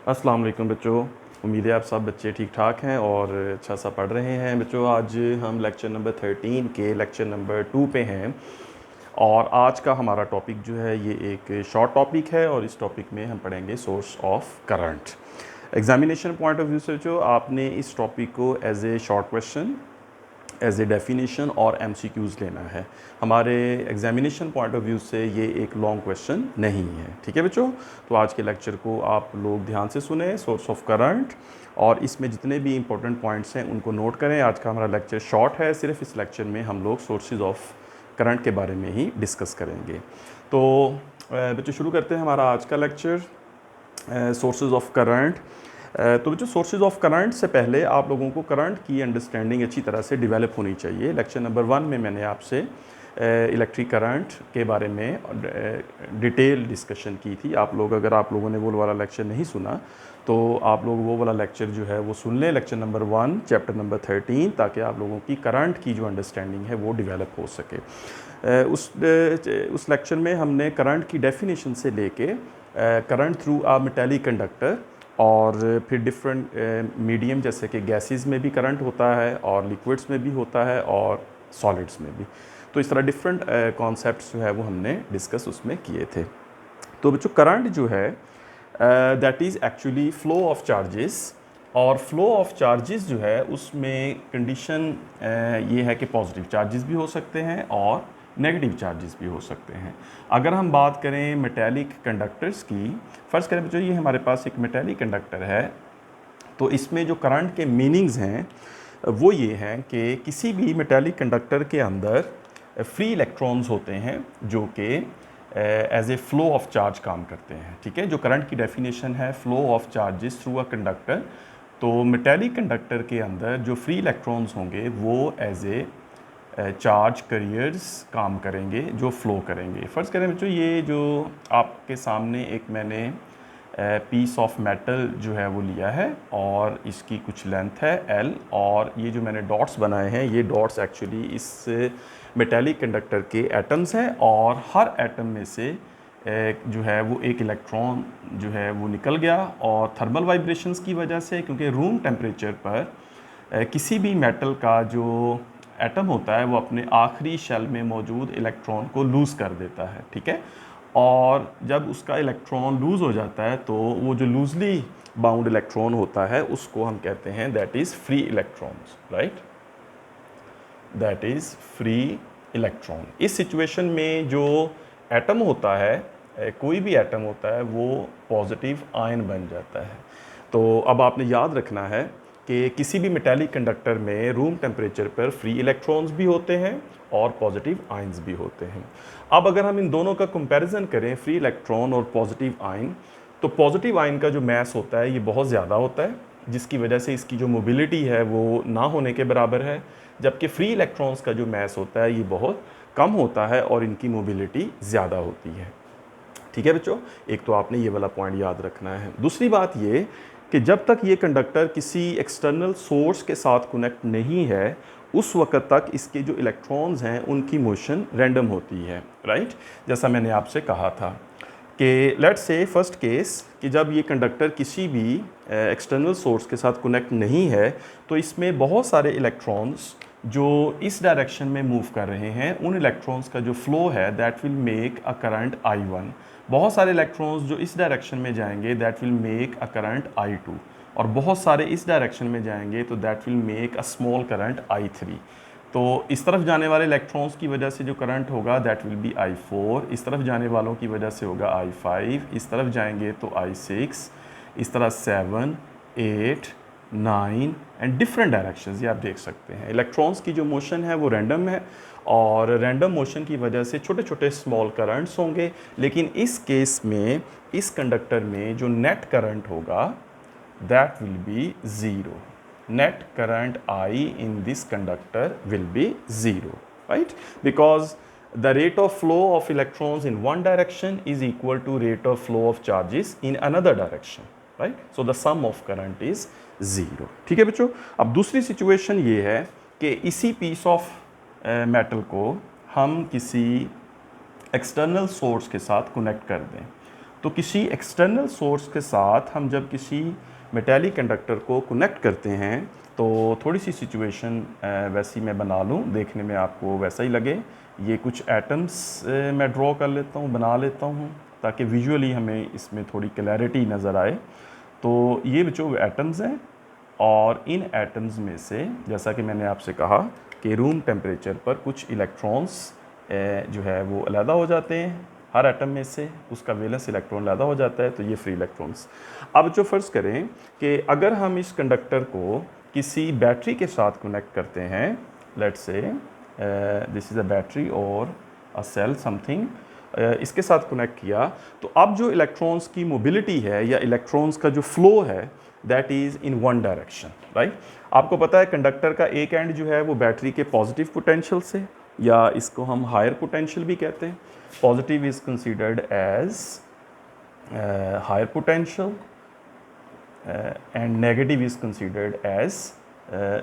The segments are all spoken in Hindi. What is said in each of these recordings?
अस्सलाम वालेकुम बच्चों। उम्मीद है आप सब बच्चे ठीक ठाक हैं और अच्छा सा पढ़ रहे हैं। बच्चों आज हम लेक्चर नंबर 13 के लेक्चर नंबर 2 पे हैं और आज का हमारा टॉपिक जो है ये एक शॉर्ट टॉपिक है और इस टॉपिक में हम पढ़ेंगे source of current. Examination point of view से जो आपने इस टॉपिक को as a short question, as a definition और एमसीक्यूज़ लेना है। हमारे एग्जामिनेशन पॉइंट ऑफ व्यू से ये एक लॉन्ग क्वेश्चन नहीं है। ठीक है बच्चों, तो आज के लेक्चर को आप लोग ध्यान से सुने, सोर्स ऑफ करंट, और इसमें जितने भी इंपॉर्टेंट पॉइंट्स हैं उनको नोट करें। आज का हमारा लेक्चर शॉर्ट है, सिर्फ इस लेक्चर में हम लोग सोर्सेज ऑफ करंट के बारे में ही डिस्कस करेंगे। तो बच्चों शुरू करते हैं हमारा आज का लेक्चर, सोर्सेज ऑफ करंट। तो बच्चों सोर्सेज ऑफ करंट से पहले आप लोगों को करंट की अंडरस्टैंडिंग अच्छी तरह से डेवलप होनी चाहिए। लेक्चर नंबर 1 में मैंने आपसे इलेक्ट्रिक करंट के बारे में डिटेल डिस्कशन की थी। अगर आप लोगों ने वो वाला लेक्चर नहीं सुना तो आप लोग वो वाला लेक्चर जो है वो सुन लें, लेक्चर नंबर 1 चैप्टर नंबर 13, ताकि आप लोगों की करंट की जो अंडरस्टैंडिंग है वो डेवलप हो सके। उस लेक्चर में हमने करंट की डेफिनेशन से लेके current through a metallic conductor और फिर डिफरेंट मीडियम जैसे कि गैसेस में भी करंट होता है और लिक्विड्स में भी होता है और सॉलिड्स में भी, तो इस तरह डिफरेंट कॉन्सेप्ट्स जो है वो हमने डिस्कस उसमें किए थे। तो बच्चों करंट जो है that is actually flow of charges, और फ्लो ऑफ चार्जेस जो है उसमें कंडीशन ये है कि पॉजिटिव चार्जेस भी हो सकते हैं और नेगेटिव चार्जेस भी हो सकते हैं। अगर हम बात करें मेटालिक कंडक्टर्स की, फ़र्ज़ करें बच्चों ये हमारे पास एक मेटालिक कंडक्टर है, तो इसमें जो करंट के मीनिंग्स हैं वो ये हैं कि किसी भी मेटालिक कंडक्टर के अंदर फ्री इलेक्ट्रॉन्स होते हैं जो कि as a flow of charge काम करते हैं। ठीक है, जो करंट की डेफिनेशन है flow of charges through a conductor, तो मेटालिक कंडक्टर के अंदर जो फ्री इलेक्ट्रॉन्स होंगे वो एज ए चार्ज करियर्स काम करेंगे जो फ़्लो करेंगे। फ़र्ज़ करें बच्चों ये जो आपके सामने एक मैंने पीस ऑफ मेटल जो है वो लिया है और इसकी कुछ लेंथ है L, और ये जो मैंने डॉट्स बनाए हैं ये डॉट्स एक्चुअली इस मेटालिक कंडक्टर के एटम्स हैं, और हर एटम में से जो है वो एक इलेक्ट्रॉन जो है वो निकल गया, और थर्मल वाइब्रेशंस की वजह से, क्योंकि रूम टेम्परेचर पर किसी भी मेटल का जो एटम होता है वो अपने आखिरी शेल में मौजूद इलेक्ट्रॉन को लूज़ कर देता है। ठीक है, और जब उसका इलेक्ट्रॉन लूज़ हो जाता है तो वो जो लूजली बाउंड इलेक्ट्रॉन होता है उसको हम कहते हैं that is free electrons, right, that is free electron. इस सिचुएशन में जो एटम होता है, कोई भी एटम होता है, वो पॉजिटिव आयन बन जाता है। तो अब आपने याद रखना है कि किसी भी मेटालिक कंडक्टर में रूम टेम्परेचर पर फ्री इलेक्ट्रॉन्स भी होते हैं और पॉजिटिव आयन्स भी होते हैं। अब अगर हम इन दोनों का कंपैरिजन करें, फ्री इलेक्ट्रॉन और पॉजिटिव आयन, तो पॉजिटिव आयन का जो मैस होता है ये बहुत ज़्यादा होता है, जिसकी वजह से इसकी जो मोबिलिटी है वो ना होने के बराबर है, जबकि फ्री इलेक्ट्रॉन्स का जो मैस होता है ये बहुत कम होता है और इनकी मोबिलिटी ज़्यादा होती है। ठीक है बच्चों, एक तो आपने ये वाला पॉइंट याद रखना है। दूसरी बात ये कि जब तक ये कंडक्टर किसी एक्सटर्नल सोर्स के साथ कनेक्ट नहीं है उस वक्त तक इसके जो इलेक्ट्रॉन्स हैं उनकी मोशन रैंडम होती है, राइट। जैसा मैंने आपसे कहा था कि लेट्स से फर्स्ट केस कि जब ये कंडक्टर किसी भी एक्सटर्नल सोर्स के साथ कनेक्ट नहीं है तो इसमें बहुत सारे इलेक्ट्रॉन्स जो इस डायरेक्शन में मूव कर रहे हैं, उन इलेक्ट्रॉन्स का जो फ्लो है that will make a current I1। बहुत सारे इलेक्ट्रॉन्स जो इस डायरेक्शन में जाएंगे that will make a current I2, और बहुत सारे इस डायरेक्शन में जाएंगे तो that will make a small current I3। तो इस तरफ जाने वाले इलेक्ट्रॉन्स की वजह से जो करंट होगा दैट विल बी I4, इस तरफ जाने वालों की वजह से होगा I5, इस तरफ जाएंगे तो I6, इस तरह 7, 8, 9 एंड डिफरेंट डायरेक्शंस, ये आप देख सकते हैं। इलेक्ट्रॉन्स की जो मोशन है वो रैंडम है और रैंडम मोशन की वजह से छोटे छोटे स्मॉल करंट्स होंगे, लेकिन इस केस में इस कंडक्टर में जो नेट करंट होगा that will be zero. Net current I in this conductor will be 0, right, because the rate of flow of electrons in one direction is equal to rate of flow of charges in another direction, right, so the sum of current is 0। ठीक है बच्चों, अब दूसरी सिचुएशन ये है कि इसी पीस ऑफ मेटल को हम किसी एक्सटर्नल सोर्स के साथ कनेक्ट कर दें, तो किसी एक्सटर्नल सोर्स के साथ हम जब किसी मेटालिक कंडक्टर को कनेक्ट करते हैं तो थोड़ी सी सिचुएशन वैसी मैं बना लूँ, देखने में आपको वैसा ही लगे। ये कुछ एटम्स मैं ड्रॉ कर लेता हूँ, बना लेता हूँ, ताकि विजुअली हमें इसमें थोड़ी क्लैरिटी नज़र आए। तो ये जो एटम्स हैं, और इन एटम्स में से जैसा कि मैंने आपसे कहा कि रूम टेम्परेचर पर कुछ इलेक्ट्रॉन्स जो है वो अलहदा हो जाते हैं। हर एटम में से उसका वैलेंस इलेक्ट्रॉन अलहदा हो जाता है, तो ये फ्री इलेक्ट्रॉन्स। अब जो फ़र्ज़ करें कि अगर हम इस कंडक्टर को किसी बैटरी के साथ कनेक्ट करते हैं, let's say this is a battery और अ सेल समथिंग, इसके साथ कनेक्ट किया, तो अब जो इलेक्ट्रॉन्स की मोबिलिटी है या इलेक्ट्रॉन्स का जो फ्लो है that is in one direction, right. आपको पता है कंडक्टर का एक एंड जो है वो बैटरी के पॉजिटिव पोटेंशियल से, या इसको हम हायर पोटेंशियल भी कहते हैं। Positive is considered as higher potential and negative is considered as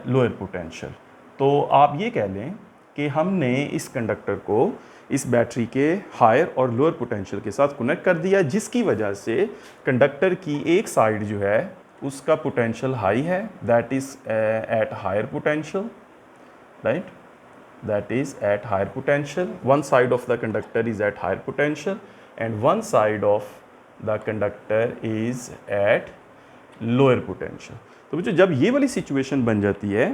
lower potential. तो आप ये कह लें कि हमने इस कंडक्टर को इस बैटरी के हायर और लोअर पोटेंशियल के साथ कनेक्ट कर दिया, जिसकी वजह से कंडक्टर की एक साइड जो है उसका पोटेंशियल हाई है, that is at higher potential, right, that is at higher potential. One side of the conductor is at higher potential and one side of the conductor is at lower potential. तो बच्चों जब ये वाली सिचुएशन बन जाती है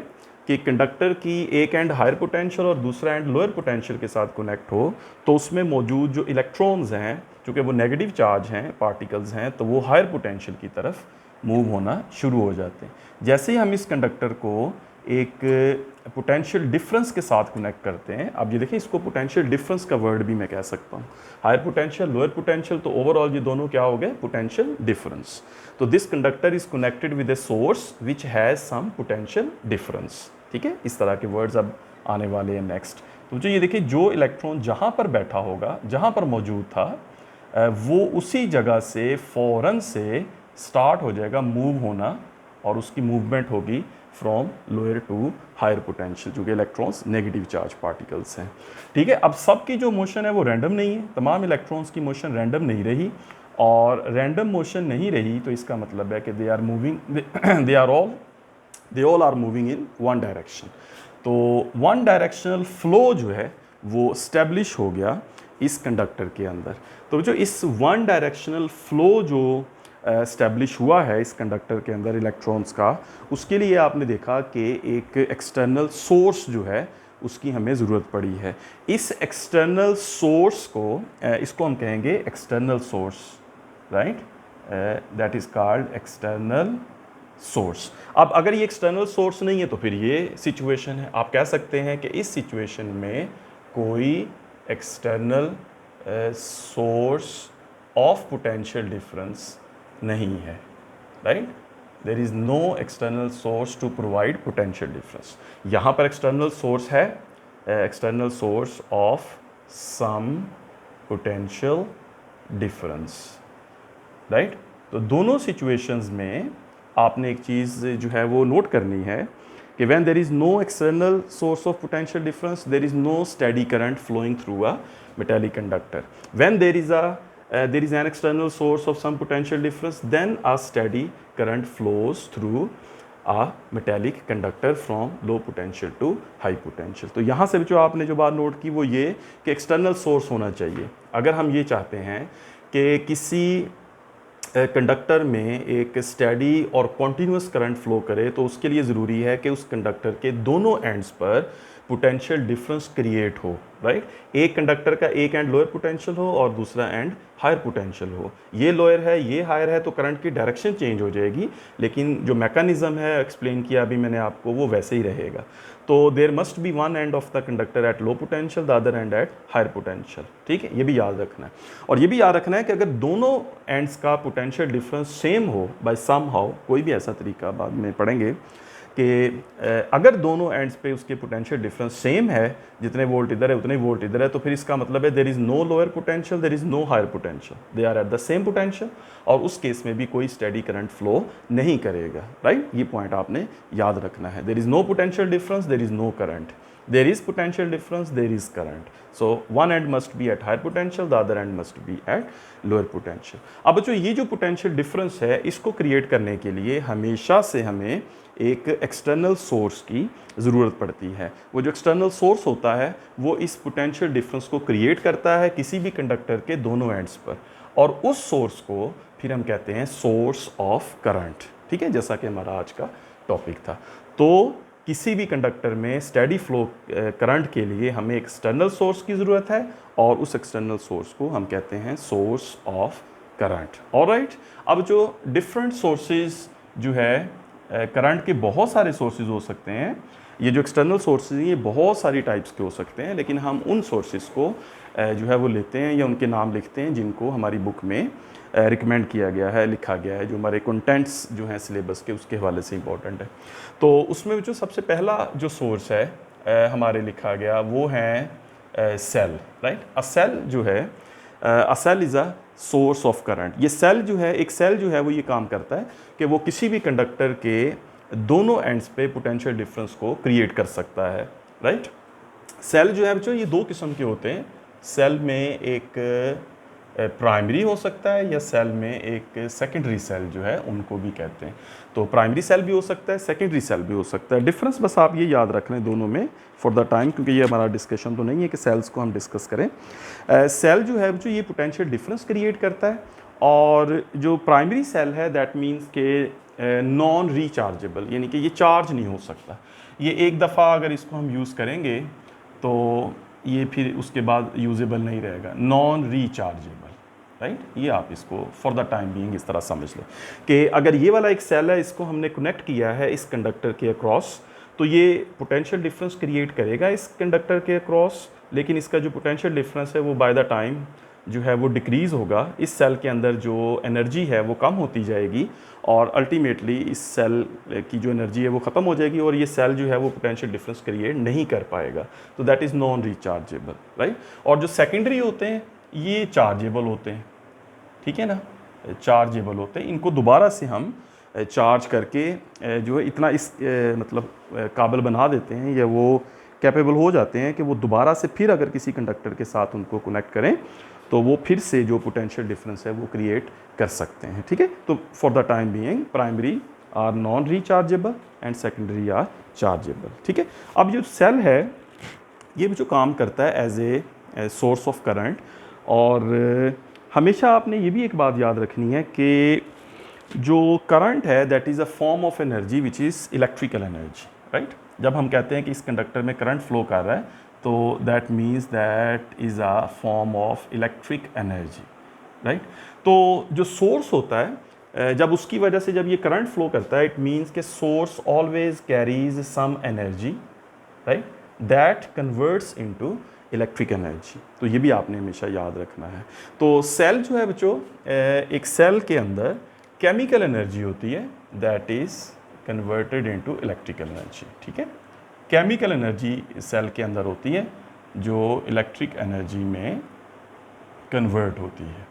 कि कंडक्टर की एक एंड हायर पोटेंशियल और दूसरा एंड लोअर पोटेंशियल के साथ कनेक्ट हो, तो उसमें मौजूद जो इलेक्ट्रॉन्स हैं, चूँकि वो नेगेटिव चार्ज हैं, पार्टिकल्स हैं, तो वो हायर पोटेंशियल की तरफ मूव होना शुरू हो जाते हैं। जैसे ही हम इस कंडक्टर को एक पोटेंशियल डिफरेंस के साथ कनेक्ट करते हैं, अब ये देखिए इसको पोटेंशियल डिफरेंस का वर्ड भी मैं कह सकता हूँ, हायर पोटेंशियल लोअर पोटेंशियल, तो ओवरऑल ये दोनों क्या हो गए, पोटेंशियल डिफरेंस। तो this conductor is connected with a source which has some potential difference, ठीक है। इस तरह के वर्ड्स अब आने वाले हैं नेक्स्ट। तो जो ये देखिए जो इलेक्ट्रॉन जहाँ पर बैठा होगा, जहाँ पर मौजूद था, वो उसी जगह से फ़ौरन से स्टार्ट हो जाएगा मूव होना, और उसकी मूवमेंट होगी from lower to higher potential, जो कि इलेक्ट्रॉन्स नेगेटिव चार्ज पार्टिकल्स हैं, ठीक है। अब सबकी जो मोशन है वो रैंडम नहीं है, तमाम इलेक्ट्रॉन्स की मोशन रैंडम नहीं रही, और रैंडम मोशन नहीं रही तो इसका मतलब है कि they are moving, they all are moving in one direction. तो वन डायरेक्शनल फ्लो जो है वो स्टैब्लिश हो गया इस कंडक्टर के अंदर। तो जो इस वन डायरेक्शनल फ्लो जो स्टैब्लिश हुआ है इस कंडक्टर के अंदर इलेक्ट्रॉन्स का, उसके लिए आपने देखा कि एक एक्सटर्नल सोर्स जो है उसकी हमें ज़रूरत पड़ी है। इस एक्सटर्नल सोर्स को इसको हम कहेंगे external source, right, that is called external source. अब अगर ये एक्सटर्नल सोर्स नहीं है तो फिर ये सिचुएशन है, आप कह सकते हैं कि इस सिचुएशन में कोई external source of potential difference नहीं है, right, there is no external source to provide potential difference. यहाँ पर एक्सटर्नल सोर्स है, external source of some potential difference, right. तो दोनों सिचुएशंस में आपने एक चीज़ जो है वो नोट करनी है कि when there is no external source of potential difference, there is no steady current flowing through a metallic conductor. When there is an external source of some potential difference, then a steady current flows through a metallic conductor from low potential to high potential. तो यहाँ से जो आपने जो बात नोट की वो ये कि एक्सटर्नल सोर्स होना चाहिए। अगर हम ये चाहते हैं कि किसी कंडक्टर में एक स्टेडी और कॉन्टीन्यूस करंट फ्लो करे, तो उसके लिए ज़रूरी है कि उस कंडक्टर के दोनों एंड्स पर पोटेंशियल डिफरेंस क्रिएट हो, राइट। एक कंडक्टर का एक एंड लोअर पोटेंशियल हो और दूसरा एंड हायर पोटेंशियल हो। ये लोअर है, ये हायर है, तो करंट की डायरेक्शन चेंज हो जाएगी, लेकिन जो मैकेनिज्म है एक्सप्लेन किया अभी मैंने आपको वो वैसे ही रहेगा। तो there must be one end of the conductor at low potential, the other end at higher potential, ठीक है, ये भी याद रखना है। और ये भी याद रखना है कि अगर दोनों एंड्स का पोटेंशियल डिफरेंस सेम हो बाय सम हाउ, कोई भी ऐसा तरीका बाद में पढ़ेंगे कि अगर दोनों एंड्स पे उसके पोटेंशियल डिफरेंस सेम है, जितने वोल्ट इधर है उतने ही वोल्ट इधर है, तो फिर इसका मतलब है there is no lower potential, there is no higher potential, they are at the same potential, और उस केस में भी कोई स्टेडी करंट फ्लो नहीं करेगा, राइट। ये पॉइंट आपने याद रखना है, there is no potential difference, there is no current. there is potential difference, there is current. So one end must be at higher potential, the other end must be at lower potential. अब बच्चों ये जो potential difference है इसको create करने के लिए हमेशा से हमें एक एक्सटर्नल सोर्स की ज़रूरत पड़ती है। वो जो एक्सटर्नल सोर्स होता है वो इस पोटेंशियल डिफरेंस को क्रिएट करता है किसी भी कंडक्टर के दोनों एंड्स पर, और उस सोर्स को फिर हम कहते हैं सोर्स ऑफ करंट। ठीक है, जैसा कि हमारा आज का टॉपिक था। तो किसी भी कंडक्टर में स्टेडी फ्लो करंट के लिए हमें एक्सटर्नल सोर्स की ज़रूरत है और उस एक्सटर्नल सोर्स को हम कहते हैं सोर्स ऑफ करंट। ऑलराइट, अब जो डिफरेंट सोर्सेज जो है करंट के बहुत सारे सोर्सेज हो सकते हैं। ये जो एक्सटर्नल सोर्सेज हैं ये बहुत सारी टाइप्स के हो सकते हैं, लेकिन हम उन सोर्सेज को जो है वो लेते हैं या उनके नाम लिखते हैं जिनको हमारी बुक में रिकमेंड किया गया है, लिखा गया है, जो हमारे कंटेंट्स जो हैं सिलेबस के उसके हवाले से इंपॉर्टेंट है। तो उसमें जो सबसे पहला जो सोर्स है हमारे लिखा गया वो है सेल। राइट, अ सेल जो है a cell is a source of current. ये सेल जो है, एक सेल जो है वो ये काम करता है कि वो किसी भी कंडक्टर के दोनों एंड्स पे पोटेंशियल डिफरेंस को क्रिएट कर सकता है। राइट, सेल जो है बच्चों ये दो किस्म के होते हैं। सेल में एक प्राइमरी हो सकता है या सेल में एक सेकेंडरी सेल जो है उनको भी कहते हैं। तो प्राइमरी सेल भी हो सकता है, सेकेंडरी सेल भी हो सकता है। डिफरेंस बस आप ये याद रख लें दोनों में फॉर द टाइम, क्योंकि ये हमारा डिस्कशन तो नहीं है कि सेल्स को हम डिस्कस करें। सेल जो है जो ये पोटेंशियल डिफरेंस क्रिएट करता है, और जो प्राइमरी सेल है दैट मीन्स के नॉन रिचार्जेबल, यानी कि ये चार्ज नहीं हो सकता। ये एक दफ़ा अगर इसको हम यूज़ करेंगे तो ये फिर उसके बाद यूजेबल नहीं रहेगा, नॉन रिचार्जेबल। राइट, ये आप इसको फॉर द टाइम बीइंग इस तरह समझ लें कि अगर ये वाला एक सेल है, इसको हमने कनेक्ट किया है इस कंडक्टर के अक्रॉस, तो ये पोटेंशियल डिफरेंस क्रिएट करेगा इस कंडक्टर के अक्रॉस, लेकिन इसका जो पोटेंशियल डिफरेंस है वो बाय द टाइम जो है वो डिक्रीज़ होगा। इस सेल के अंदर जो एनर्जी है वो कम होती जाएगी और अल्टीमेटली इस सेल की जो एनर्जी है वो ख़त्म हो जाएगी और ये सेल जो है वो पोटेंशियल डिफरेंस क्रिएट नहीं कर पाएगा। तो that is non rechargeable. Right, और जो सेकेंडरी होते हैं ये चार्जेबल होते हैं। ठीक है ना, चार्जेबल होते हैं। इनको दोबारा से हम चार्ज करके जो है इतना इस मतलब काबिल बना देते हैं या वो कैपेबल हो जाते हैं कि वो दोबारा से फिर अगर किसी कंडक्टर के साथ उनको कनेक्ट करें तो वो फिर से जो पोटेंशियल डिफरेंस है वो क्रिएट कर सकते हैं। ठीक है, तो for the time being primary are non rechargeable and secondary are chargeable. ठीक है, अब जो सेल है ये भी जो काम करता है as a source of current, और हमेशा आपने ये भी एक बात याद रखनी है कि जो करंट है that is a form of energy which is electrical energy. Right, जब हम कहते हैं कि इस कंडक्टर में करंट फ्लो कर रहा है तो that means that is a form of electric energy. Right, तो जो सोर्स होता है जब उसकी वजह से जब ये करंट फ्लो करता है इट मीन्स के source always carries some energy, right, that converts into electric energy. तो ये भी आपने हमेशा याद रखना है। तो सेल जो है बच्चों एक सेल के अंदर केमिकल एनर्जी होती है that is converted into electrical energy. ठीक है, केमिकल एनर्जी सेल के अंदर होती है जो इलेक्ट्रिक एनर्जी में कन्वर्ट होती है।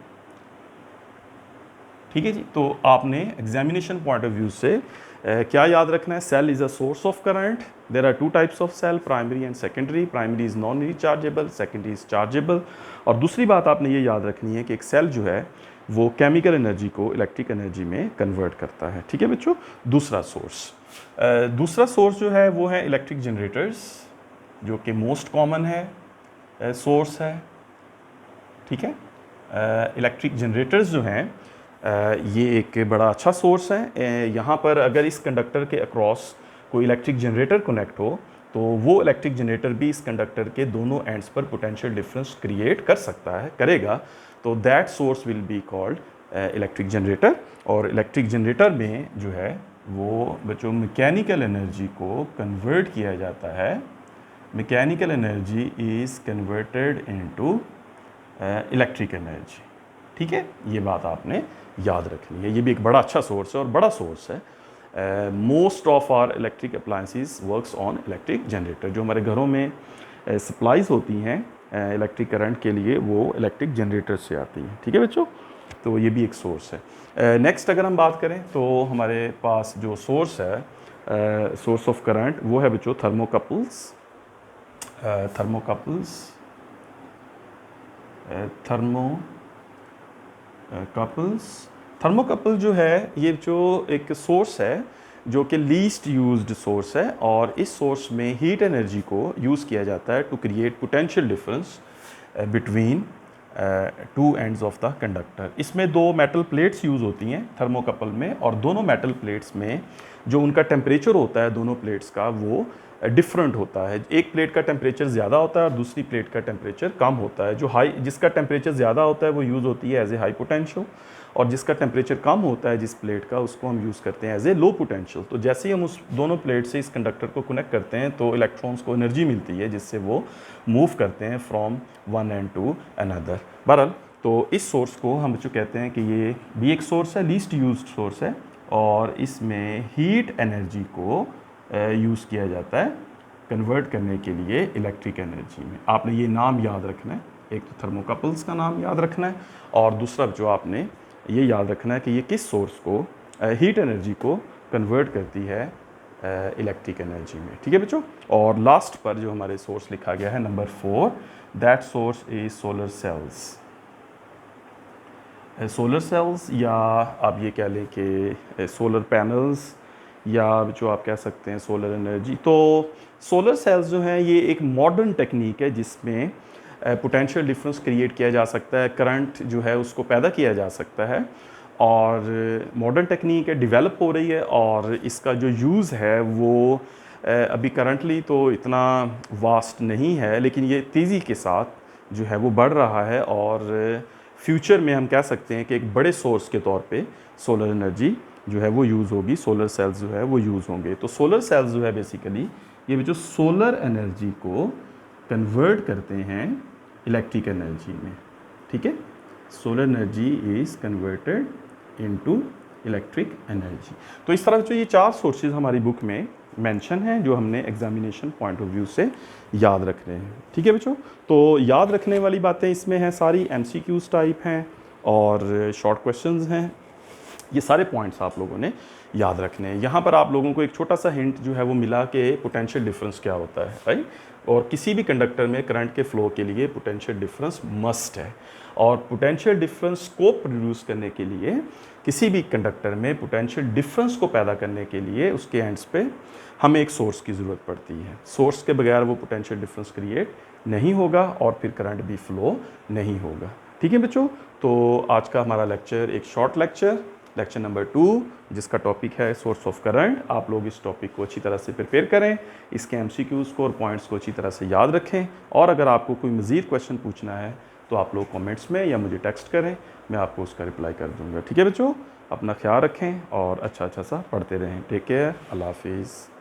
ठीक है जी, तो आपने एग्जामिनेशन पॉइंट ऑफ व्यू से क्या याद रखना है? Cell is a source of current. There are two types of cell, primary and secondary. Primary is non rechargeable, secondary is chargeable. और दूसरी बात आपने ये याद रखनी है कि एक सेल जो है वो केमिकल एनर्जी को इलेक्ट्रिक एनर्जी में कन्वर्ट करता है। ठीक है बच्चों, दूसरा सोर्स जो है वो है इलेक्ट्रिक जनरेटर्स, जो कि मोस्ट कॉमन है सोर्स है। ठीक है, इलेक्ट्रिक जनरेटर्स जो हैं ये एक बड़ा अच्छा सोर्स है। यहाँ पर अगर इस कंडक्टर के अक्रॉस कोई इलेक्ट्रिक जनरेटर कनेक्ट हो तो वो इलेक्ट्रिक जनरेटर भी इस कंडक्टर के दोनों एंड्स पर पोटेंशियल डिफरेंस क्रिएट कर सकता है, करेगा। तो that source will be called electric generator. और इलेक्ट्रिक जनरेटर में जो है वो बच्चों मैकेनिकल एनर्जी को कन्वर्ट किया जाता है। Mechanical energy is converted into electric energy. ठीक है, ये बात आपने याद रखनी है। ये भी एक बड़ा अच्छा सोर्स है और बड़ा सोर्स है। Most of our electric appliances works on electric generator. जो हमारे घरों में सप्लाईज होती हैं इलेक्ट्रिक करंट के लिए वो इलेक्ट्रिक जनरेटर से आती हैं। ठीक है बच्चों, तो ये भी एक सोर्स है। नेक्स्ट अगर हम बात करें तो हमारे पास जो सोर्स है सोर्स ऑफ करंट वो है बच्चों थर्मोकपल्स। थर्मोकपल्स, थर्मोकपल जो है ये जो एक सोर्स है जो कि लीस्ट यूज्ड सोर्स है, और इस सोर्स में हीट एनर्जी को यूज़ किया जाता है to create potential difference between two ends of the conductor. इसमें दो मेटल प्लेट्स यूज़ होती हैं थर्मोकपल में, और दोनों मेटल प्लेट्स में जो उनका टेम्परेचर होता है दोनों प्लेट्स का वो डिफरेंट होता है। एक प्लेट का टेम्परेचर ज़्यादा होता है और दूसरी प्लेट का टेम्परेचर कम होता है। जो जिसका टेम्परेचर ज़्यादा होता है वो यूज़ होती है एज ए हाई पोटेंशियल, और जिसका टेम्परेचर कम होता है जिस प्लेट का, उसको हम यूज़ करते हैं एज ए लो पोटेंशियल। तो जैसे ही हम उस दोनों प्लेट से इस कंडक्टर को कनेक्ट करते हैं तो इलेक्ट्रॉन्स को एनर्जी मिलती है जिससे वो मूव करते हैं from one end to another. बहरहाल तो इस सोर्स को हम जो कहते हैं कि ये भी एक सोर्स है, लीस्ट यूज्ड सोर्स है, और इसमें हीट एनर्जी को यूज़ किया जाता है कन्वर्ट करने के लिए इलेक्ट्रिक एनर्जी में। आपने ये नाम याद रखना है, एक तो थर्मोकपल्स का नाम याद रखना है, और दूसरा जो आपने ये याद रखना है कि ये किस सोर्स को हीट एनर्जी को कन्वर्ट करती है इलेक्ट्रिक एनर्जी में। ठीक है बच्चों। और लास्ट पर जो हमारे सोर्स लिखा गया है number 4, that source is solar cells. Solar cells, या आप ये कह लें कि सोलर पैनल्स, या जो आप कह सकते हैं सोलर एनर्जी। तो सोलर सेल्स जो हैं ये एक मॉडर्न टेक्निक है जिसमें पोटेंशियल डिफरेंस क्रिएट किया जा सकता है, करंट जो है उसको पैदा किया जा सकता है, और मॉडर्न टेक्निक है, डेवलप हो रही है, और इसका जो यूज़ है वो अभी करंटली तो इतना वास्ट नहीं है, लेकिन ये तेज़ी के साथ जो है वो बढ़ रहा है, और फ्यूचर में हम कह सकते हैं कि एक बड़े सोर्स के तौर पे सोलर एनर्जी जो है वो यूज़ होगी, सोलर सेल्स जो है वो यूज़ होंगे। तो सोलर सेल्स जो है बेसिकली ये जो सोलर एनर्जी को कन्वर्ट करते हैं इलेक्ट्रिक एनर्जी में। ठीक है, solar energy is converted into electric energy. तो इस तरह जो ये 4 सोर्सेज हमारी बुक में मेंशन हैं जो हमने एग्जामिनेशन पॉइंट ऑफ व्यू से याद रखने हैं। ठीक है बच्चों। तो याद रखने वाली बातें इसमें हैं सारी MCQs टाइप हैं और शॉर्ट क्वेश्चंस हैं। ये सारे पॉइंट्स आप लोगों ने याद रखने हैं। यहाँ पर आप लोगों को एक छोटा सा हिंट जो है वो मिला कि पोटेंशियल डिफरेंस क्या होता है, राइट। और किसी भी कंडक्टर में करंट के फ्लो के लिए पोटेंशियल डिफरेंस मस्ट है, और पोटेंशियल डिफरेंस को प्रोड्यूस करने के लिए किसी भी कंडक्टर में पोटेंशियल डिफरेंस को पैदा करने के लिए उसके एंड्स पे हमें एक सोर्स की ज़रूरत पड़ती है। सोर्स के बगैर वो पोटेंशियल डिफरेंस क्रिएट नहीं होगा और फिर करंट भी फ्लो नहीं होगा। ठीक है बच्चों। तो आज का हमारा लेक्चर एक शॉर्ट लेक्चर नंबर 2 जिसका टॉपिक है सोर्स ऑफ करंट। आप लोग इस टॉपिक को अच्छी तरह से प्रिपेयर करें, इसके MCQs को और पॉइंट्स को अच्छी तरह से याद रखें, और अगर आपको कोई मज़ीद क्वेश्चन पूछना है तो आप लोग कमेंट्स में या मुझे टेक्स्ट करें, मैं आपको उसका रिप्लाई कर दूंगा। ठीक है बच्चों, अपना ख्याल रखें और अच्छा सा पढ़ते रहें। टेक केयर, अल्लाह हाफिज़।